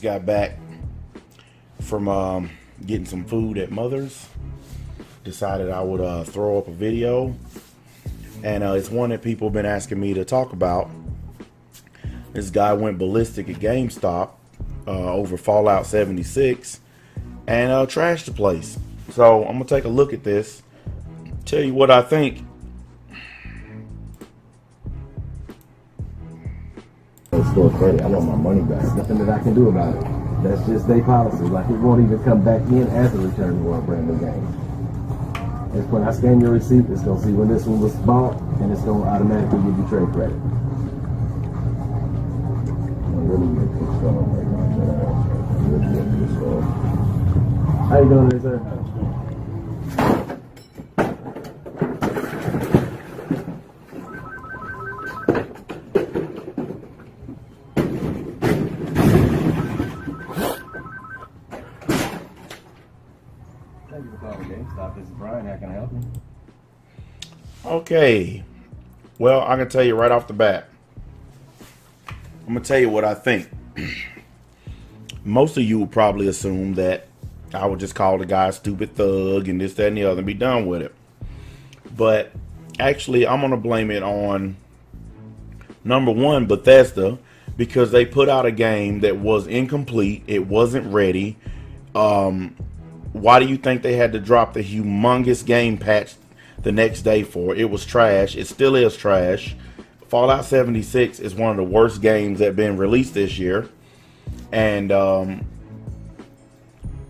just got back from getting some food at Mother's. Decided I would throw up a video, and it's one that people have been asking me to talk about. This guy went ballistic at GameStop over Fallout 76 and trashed the place. So I'm gonna take a look at this, tell you what I think. Store credit. I want my money back. Nothing that I can do about it. That's just their policy. Like, it won't even come back in as a return for a brand new game. It's when I scan your receipt, it's gonna see when this one was bought, and it's gonna automatically give you trade credit. How you doing today, sir? Thank you for calling GameStop. This is Brian. How can I help you? Okay, well, I can tell you right off the bat. I'm gonna tell you what I think. Most of you would probably assume that I would just call the guy a stupid thug and this, that, and the other and be done with it. But actually, I'm gonna blame it on, number one, Bethesda, because they put out a game that was incomplete. It wasn't ready. Why do you think they had to drop the humongous game patch the next day for? It was trash. It still is trash. Fallout 76 is one of the worst games that have been released this year. And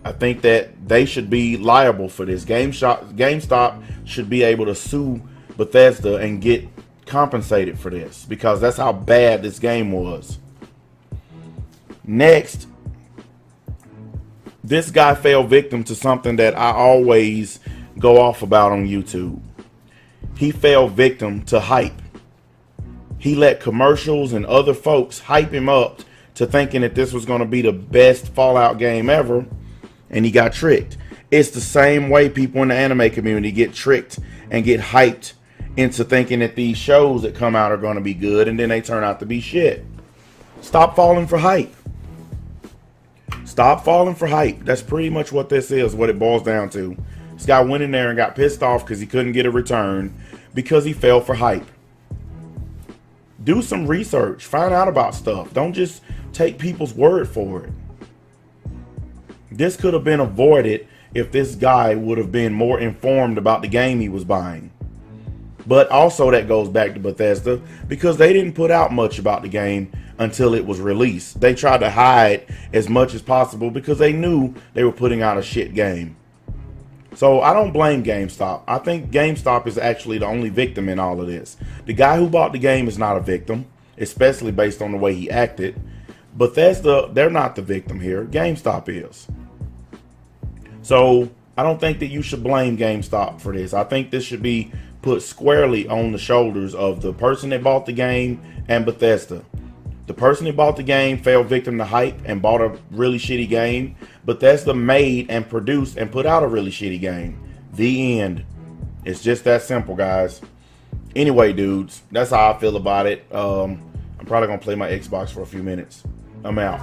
I think that they should be liable for this. GameStop should be able to sue Bethesda and get compensated for this, because that's how bad this game was. Next, this guy fell victim to something that I always go off about on YouTube. He fell victim to hype. He let commercials and other folks hype him up to thinking that this was going to be the best Fallout game ever, and he got tricked. It's the same way people in the anime community get tricked and get hyped into thinking that these shows that come out are going to be good, and then they turn out to be shit. Stop falling for hype. Stop falling for hype. That's pretty much what this is, what it boils down to. This guy went in there and got pissed off because he couldn't get a return because he fell for hype. Do some research. Find out about stuff. Don't just take people's word for it. This could have been avoided if this guy would have been more informed about the game he was buying. But also that goes back to Bethesda, because they didn't put out much about the game until it was released. They tried to hide as much as possible because they knew they were putting out a shit game. So I don't blame GameStop. I think GameStop is actually the only victim in all of this. The guy who bought the game is not a victim, especially based on the way he acted. Bethesda, they're not the victim here. GameStop is. So I don't think that you should blame GameStop for this. I think this should be put squarely on the shoulders of the person that bought the game and Bethesda. The person that bought the game fell victim to hype and bought a really shitty game. Bethesda made and produced and put out a really shitty game. The end. It's just that simple, guys. Anyway, dudes, that's how I feel about it. I'm probably going to play my Xbox for a few minutes. I'm out.